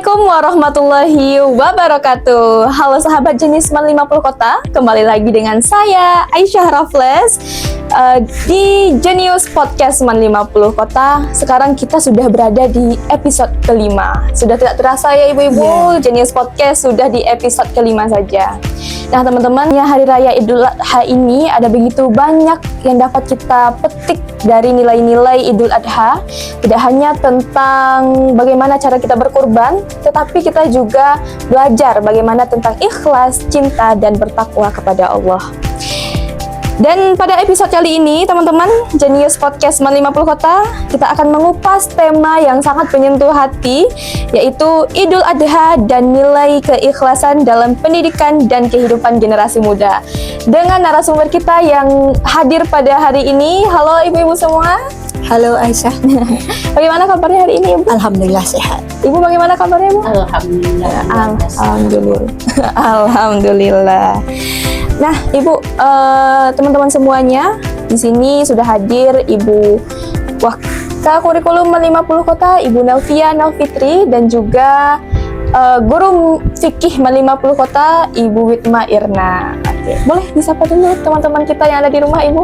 Assalamualaikum warahmatullahi wabarakatuh. Halo sahabat Jenisman 50 Kota, kembali lagi dengan saya Aisyah Raffles di Genius Podcast Man 50 Kota. Sekarang kita sudah berada di episode kelima. Sudah tidak terasa ya ibu-ibu, Genius Podcast sudah di episode kelima saja. Nah teman-teman, ya Hari Raya Idul Adha ini ada begitu banyak yang dapat kita petik dari nilai-nilai Idul Adha. Tidak hanya tentang bagaimana cara kita berkurban, tetapi kita juga belajar bagaimana tentang ikhlas, cinta, dan bertakwa kepada Allah. Dan pada episode kali ini, teman-teman, Genius Podcast Man 50 Kota, kita akan mengupas tema yang sangat menyentuh hati, yaitu Idul Adha dan nilai keikhlasan dalam pendidikan dan kehidupan generasi muda. Dengan narasumber kita yang hadir pada hari ini. Halo ibu-ibu semua. Halo Aisyah. Bagaimana kabarnya hari ini, Ibu? Alhamdulillah sehat. Ibu bagaimana kabarnya, Bu? Alhamdulillah. Alhamdulillah. Nah, Ibu, teman-teman semuanya di sini sudah hadir Ibu Wakil Kurikulum 50 Kota, Ibu Nelvia Nalfitri, dan juga Guru Fikih 50 Kota, Ibu Witma Irna. Oke, boleh disapa dulu teman-teman kita yang ada di rumah, Ibu?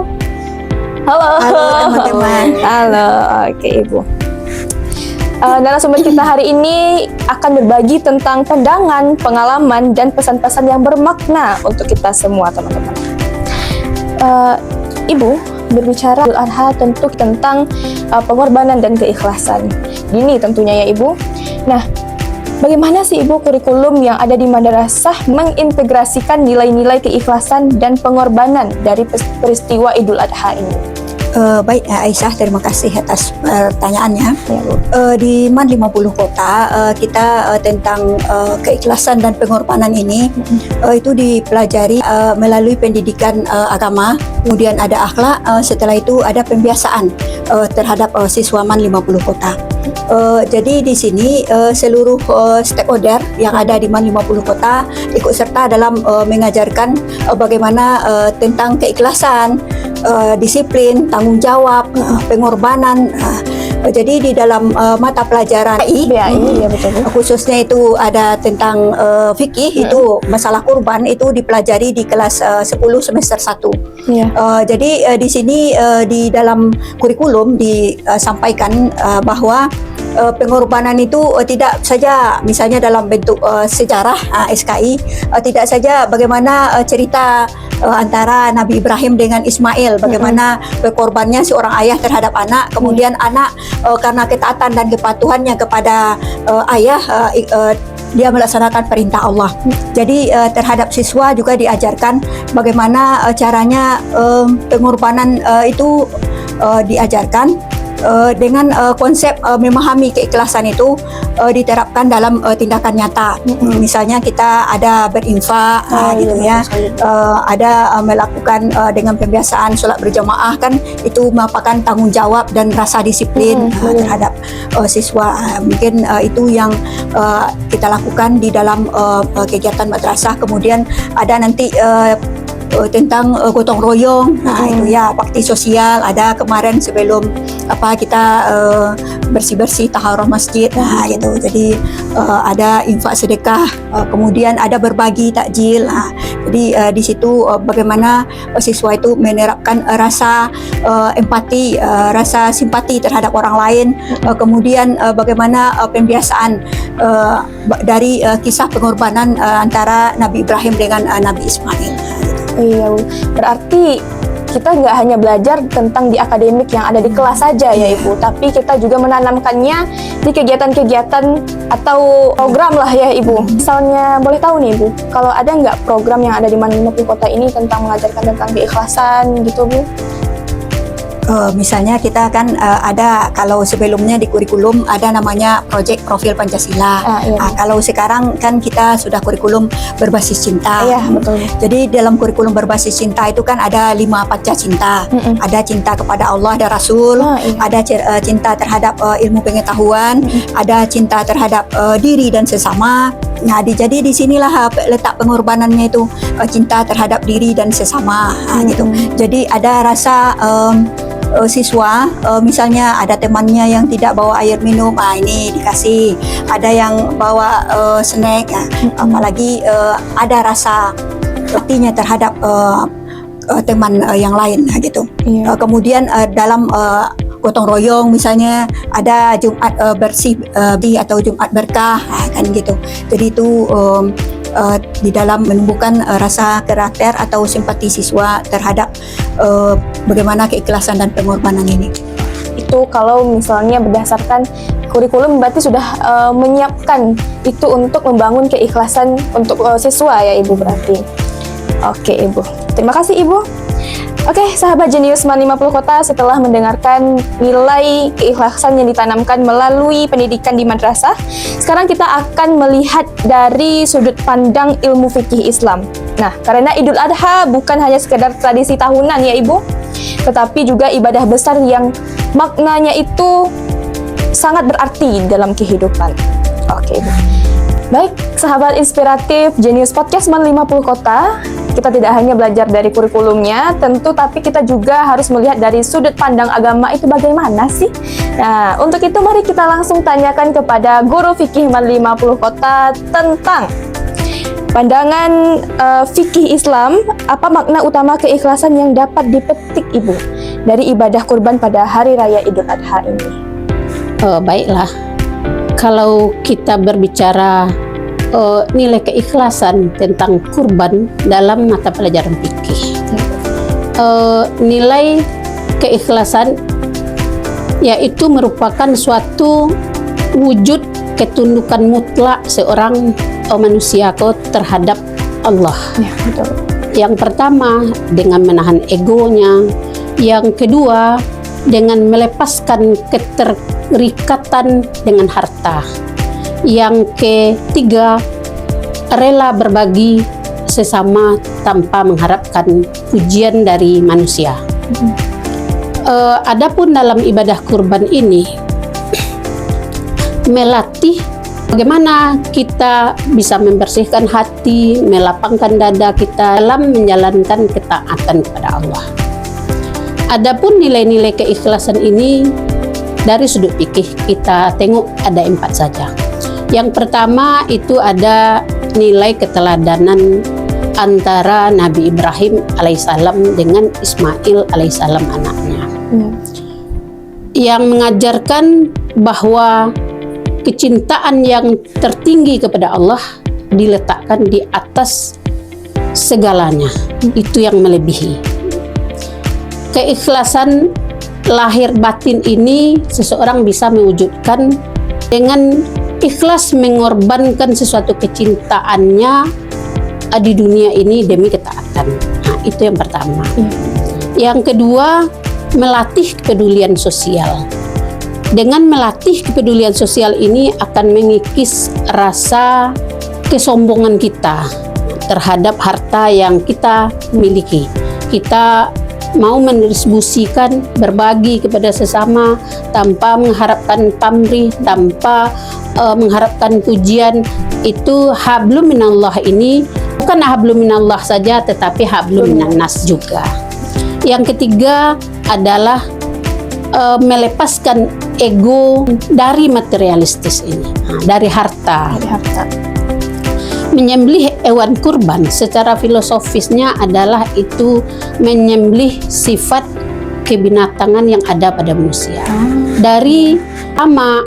Halo teman-teman. Halo, oke Ibu. Narasumber kita hari ini akan berbagi tentang pandangan, pengalaman, dan pesan-pesan yang bermakna untuk kita semua, teman-teman. Ibu berbicara Idul Adha tentu tentang pengorbanan dan keikhlasan. Gini tentunya ya Ibu. Nah, bagaimana sih Ibu kurikulum yang ada di madrasah mengintegrasikan nilai-nilai keikhlasan dan pengorbanan dari peristiwa Idul Adha ini? Baik Aisyah, terima kasih atas pertanyaannya. Di Man 50 Kota kita tentang keikhlasan dan pengorbanan ini itu dipelajari melalui pendidikan agama, kemudian ada akhlak, setelah itu ada pembiasaan terhadap siswa Man 50 Kota. Jadi di sini seluruh stakeholder yang ada di Man 50 Kota ikut serta dalam mengajarkan bagaimana tentang keikhlasan, disiplin, tanggung jawab, pengorbanan. Jadi di dalam mata pelajaran ya, betul. Khususnya itu ada tentang fikih, itu masalah kurban itu dipelajari di kelas 10 semester 1. Jadi di sini di dalam kurikulum disampaikan bahwa pengorbanan itu tidak saja misalnya dalam bentuk sejarah SKI, tidak saja bagaimana cerita antara Nabi Ibrahim dengan Ismail, bagaimana berkorbannya seorang ayah terhadap anak, kemudian anak karena ketaatan dan kepatuhannya kepada ayah, dia melaksanakan perintah Allah. Jadi terhadap siswa juga diajarkan bagaimana caranya pengorbanan itu diajarkan dengan konsep memahami keikhlasan itu diterapkan dalam tindakan nyata. Misalnya kita ada berinfak, gitu ya, ada melakukan dengan pembiasaan sholat berjamaah, kan itu merupakan tanggung jawab dan rasa disiplin terhadap siswa. Mungkin itu yang kita lakukan di dalam kegiatan madrasah. Kemudian ada nanti tentang gotong royong, itu ya, bakti sosial ada kemarin sebelum kita bersih-bersih taharah masjid, gitu. Jadi ada infak sedekah, kemudian ada berbagi takjil. Jadi di situ bagaimana siswa itu menerapkan rasa empati, rasa simpati terhadap orang lain, kemudian bagaimana pembiasaan dari kisah pengorbanan antara Nabi Ibrahim dengan Nabi Ismail. Iya, berarti kita nggak hanya belajar tentang di akademik yang ada di kelas saja ya Ibu, tapi kita juga menanamkannya di kegiatan-kegiatan atau program lah ya Ibu. Misalnya boleh tahu nih Ibu, kalau ada nggak program yang ada di Man 50 Kota ini tentang mengajarkan tentang keikhlasan gitu Bu? Misalnya kita kan ada, kalau sebelumnya di kurikulum ada namanya proyek profil Pancasila. Kalau sekarang kan kita sudah kurikulum berbasis cinta. Betul. Jadi dalam kurikulum berbasis cinta itu kan ada 5 panca cinta. Ada cinta kepada Allah dan Rasul, ada cinta terhadap ilmu pengetahuan, ada cinta terhadap diri dan sesama. Nah, jadi di sinilah letak pengorbanannya itu, cinta terhadap diri dan sesama, gitu. Jadi ada rasa siswa, misalnya ada temannya yang tidak bawa air minum, ini dikasih. Ada yang bawa snack, apalagi ada rasa artinya terhadap teman yang lain gitu. Kemudian dalam gotong royong misalnya ada Jumat bersih atau Jumat berkah, kan gitu. Jadi itu di dalam menumbuhkan rasa karakter atau simpati siswa terhadap bagaimana keikhlasan dan pengorbanan ini. Itu kalau misalnya berdasarkan kurikulum berarti sudah menyiapkan itu untuk membangun keikhlasan untuk siswa ya Ibu berarti. Oke Ibu, terima kasih Ibu. Oke, sahabat Jenius Man 50 Kota, setelah mendengarkan nilai keikhlasan yang ditanamkan melalui pendidikan di madrasah, sekarang kita akan melihat dari sudut pandang ilmu fikih Islam. Nah, karena Idul Adha bukan hanya sekedar tradisi tahunan ya Ibu, tetapi juga ibadah besar yang maknanya itu sangat berarti dalam kehidupan. Oke Ibu. Baik, sahabat inspiratif Jenius Podcast Man 50 Kota, kita tidak hanya belajar dari kurikulumnya, tentu, tapi kita juga harus melihat dari sudut pandang agama itu bagaimana sih? Nah, untuk itu mari kita langsung tanyakan kepada Guru Fikih Man 50 Kota tentang pandangan fikih Islam, apa makna utama keikhlasan yang dapat dipetik Ibu dari ibadah kurban pada Hari Raya Idul Adha ini? Baiklah, kalau kita berbicara nilai keikhlasan tentang kurban dalam mata pelajaran fikih, nilai keikhlasan yaitu merupakan suatu wujud ketundukan mutlak seorang manusia terhadap Allah. Ya, betul. Yang pertama dengan menahan egonya, yang kedua dengan melepaskan keterikatan dengan harta, yang ketiga rela berbagi sesama tanpa mengharapkan pujian dari manusia. Adapun dalam ibadah kurban ini melatih bagaimana kita bisa membersihkan hati, melapangkan dada kita dalam menjalankan ketaatan kepada Allah. Adapun nilai-nilai keikhlasan ini dari sudut fikih kita tengok ada 4 saja. Yang pertama itu ada nilai keteladanan antara Nabi Ibrahim alaihissalam dengan Ismail alaihissalam anaknya, yang mengajarkan bahwa kecintaan yang tertinggi kepada Allah diletakkan di atas segalanya. Itu yang melebihi. Keikhlasan lahir batin ini seseorang bisa mewujudkan dengan ikhlas mengorbankan sesuatu kecintaannya di dunia ini demi ketaatan. Nah, itu yang pertama. Yang kedua, melatih kepedulian sosial. Dengan melatih kepedulian sosial ini akan mengikis rasa kesombongan kita terhadap harta yang kita miliki. Kita mau mendistribusikan, berbagi kepada sesama tanpa mengharapkan pamrih, tanpa mengharapkan pujian. Itu hablum minallah ini bukan hablum minallah saja, tetapi hablum minannas juga. Yang ketiga adalah melepaskan ego dari materialistis ini, dari harta. Menyembelih hewan kurban secara filosofisnya adalah itu menyembelih sifat kebinatangan yang ada pada manusia. Dari ama,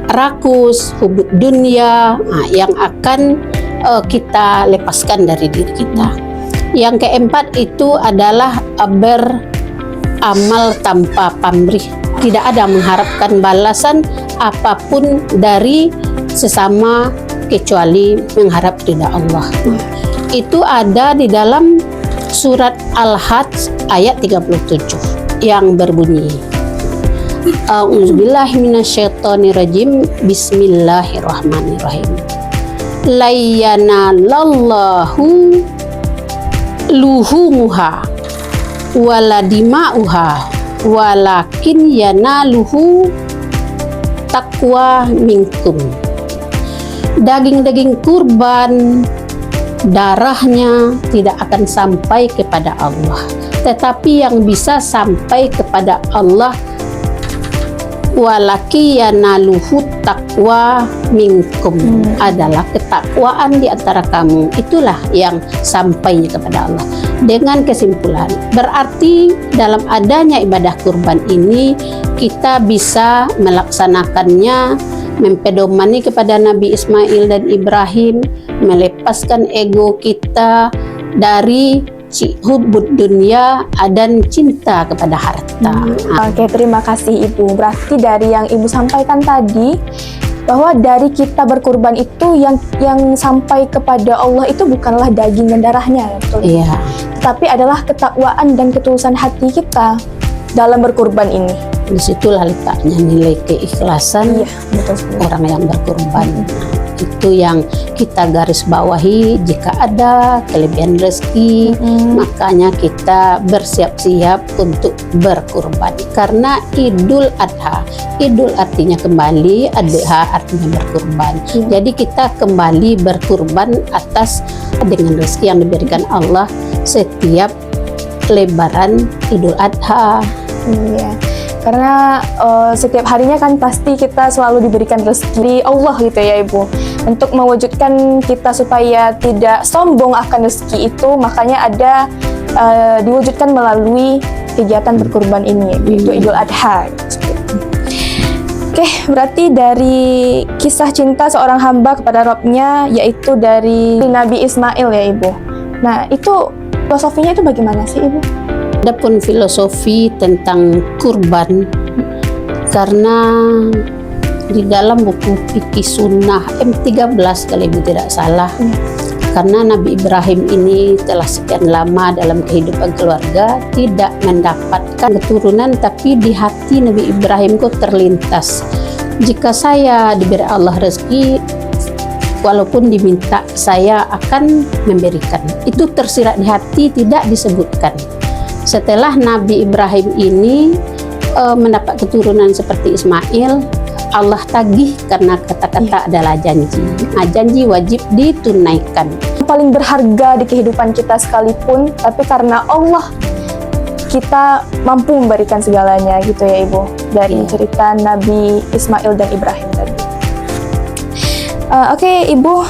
rakus, hubud dunia, yang akan kita lepaskan dari diri kita. Yang keempat itu adalah beramal tanpa pamrih. Tidak ada mengharapkan balasan apapun dari sesama kecuali mengharap ridha Allah. Itu ada di dalam surat Al-Hajj ayat 37 yang berbunyi, A'udzubillahi minasyaitonirrajim, Bismillahirrahmanirrahim. La yanalallahu luhumuha wala dima'uha walakin yanaluhu taqwa minkum. Daging-daging kurban, darahnya tidak akan sampai kepada Allah, tetapi yang bisa sampai kepada Allah, walaki yanaluhu taqwa minkum, adalah ketakwaan di antara kamu, itulah yang sampainya kepada Allah. Dengan kesimpulan, berarti dalam adanya ibadah kurban ini kita bisa melaksanakannya mempedomani kepada Nabi Ismail dan Ibrahim, melepaskan ego kita dari hubbud dunia dan cinta kepada harta. Oke, terima kasih Ibu. Berarti dari yang Ibu sampaikan tadi, bahwa dari kita berkurban itu yang sampai kepada Allah itu bukanlah daging dan darahnya, ya betul? Iya. Tapi adalah ketakwaan dan ketulusan hati kita dalam berkurban ini. Disitulah letaknya nilai keikhlasan Betul sekali. orang yang berkurban. Itu yang kita garis bawahi. Jika ada kelebihan rezeki, makanya kita bersiap-siap untuk berkurban. Karena Idul Adha, Idul artinya kembali, Adha artinya berkurban. Jadi kita kembali berkurban atas dengan rezeki yang diberikan Allah setiap Lebaran Idul Adha. Iya. Karena setiap harinya kan pasti kita selalu diberikan rezeki Allah gitu ya Ibu. Untuk mewujudkan kita supaya tidak sombong akan rezeki itu, makanya ada diwujudkan melalui kegiatan berkurban ini, yaitu Idul Adha. Oke, berarti dari kisah cinta seorang hamba kepada Robnya, yaitu dari Nabi Ismail ya Ibu. Nah, itu filosofinya itu bagaimana sih Ibu? Adapun filosofi tentang kurban, karena di dalam buku fikih sunnah M13 kalau Ibu tidak salah, karena Nabi Ibrahim ini telah sekian lama dalam kehidupan keluarga tidak mendapatkan keturunan, tapi di hati Nabi Ibrahim kok terlintas, jika saya diberi Allah rezeki, walaupun diminta saya akan memberikan. Itu tersirat di hati, tidak disebutkan. Setelah Nabi Ibrahim ini mendapat keturunan seperti Ismail, Allah tagih karena kata-kata adalah janji. Nah, janji wajib ditunaikan. Paling berharga di kehidupan kita sekalipun, tapi karena Allah kita mampu memberikan segalanya gitu ya Ibu. Dari cerita Nabi Ismail dan Ibrahim tadi. Oke Ibu,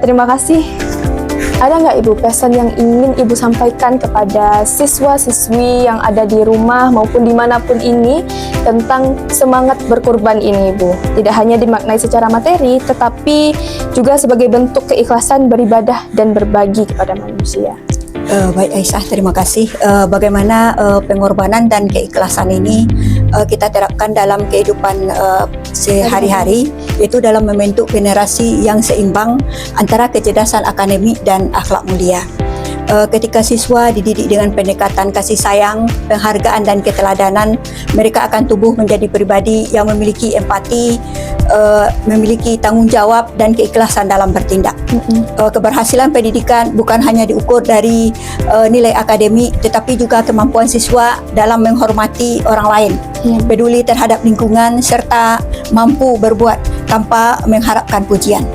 terima kasih. Ada nggak Ibu pesan yang ingin Ibu sampaikan kepada siswa-siswi yang ada di rumah maupun dimanapun ini tentang semangat berkurban ini Ibu? Tidak hanya dimaknai secara materi, tetapi juga sebagai bentuk keikhlasan beribadah dan berbagi kepada manusia. Baik Aisyah, terima kasih. Bagaimana pengorbanan dan keikhlasan ini kita terapkan dalam kehidupan sehari-hari, yaitu dalam membentuk generasi yang seimbang antara kecerdasan akademik dan akhlak mulia. Ketika siswa dididik dengan pendekatan kasih sayang, penghargaan dan keteladanan, mereka akan tumbuh menjadi pribadi yang memiliki empati, memiliki tanggung jawab dan keikhlasan dalam bertindak. Keberhasilan pendidikan bukan hanya diukur dari nilai akademik, tetapi juga kemampuan siswa dalam menghormati orang lain, peduli terhadap lingkungan, serta mampu berbuat tanpa mengharapkan pujian.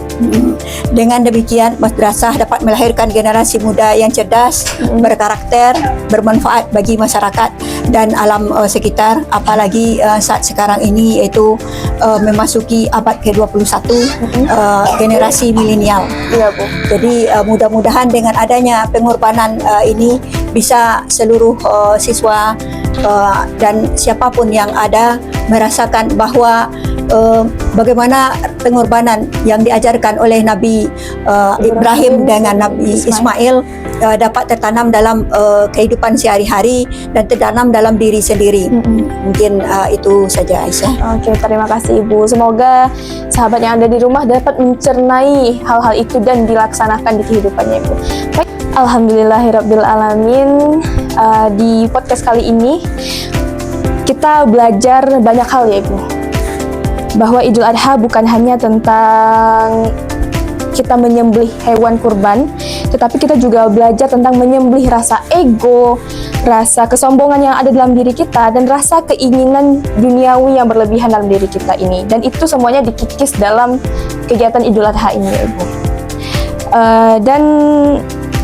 Dengan demikian, madrasah dapat melahirkan generasi muda yang cerdas, berkarakter, bermanfaat bagi masyarakat dan alam sekitar, apalagi saat sekarang ini yaitu memasuki abad ke-21, generasi milenial. Iya Bu. Jadi mudah-mudahan dengan adanya pengorbanan ini bisa seluruh siswa dan siapapun yang ada merasakan bahwa bagaimana pengorbanan yang diajarkan oleh Nabi Ibrahim dengan Nabi Ismail dapat tertanam dalam kehidupan sehari-hari dan tertanam dalam diri sendiri. Mungkin itu saja Aisyah. Oke, terima kasih Ibu. Semoga sahabat yang ada di rumah dapat mencernai hal-hal itu dan dilaksanakan di kehidupannya Ibu. Baik, alhamdulillahirabbil-alamin. Di podcast kali ini kita belajar banyak hal ya Ibu. Bahwa Idul Adha bukan hanya tentang kita menyembelih hewan kurban, tetapi kita juga belajar tentang menyembelih rasa ego, rasa kesombongan yang ada dalam diri kita, dan rasa keinginan duniawi yang berlebihan dalam diri kita ini. Dan itu semuanya dikikis dalam kegiatan Idul Adha ini ya Ibu. Dan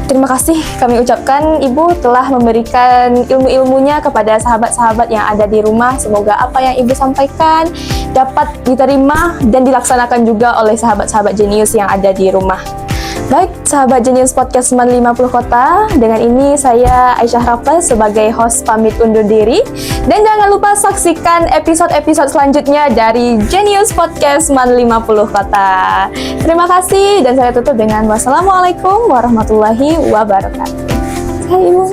Terima kasih kami ucapkan Ibu telah memberikan ilmu-ilmunya kepada sahabat-sahabat yang ada di rumah. Semoga apa yang Ibu sampaikan dapat diterima dan dilaksanakan juga oleh sahabat-sahabat Jenius yang ada di rumah. Baik, sahabat Jenius Podcast 50 Kota, dengan ini saya Aisyah Raffles sebagai host pamit undur diri. Dan jangan lupa saksikan episode-episode selanjutnya dari Jenius Podcast 50 Kota. Terima kasih dan saya tutup dengan wassalamualaikum warahmatullahi wabarakatuh. Hai Ibu.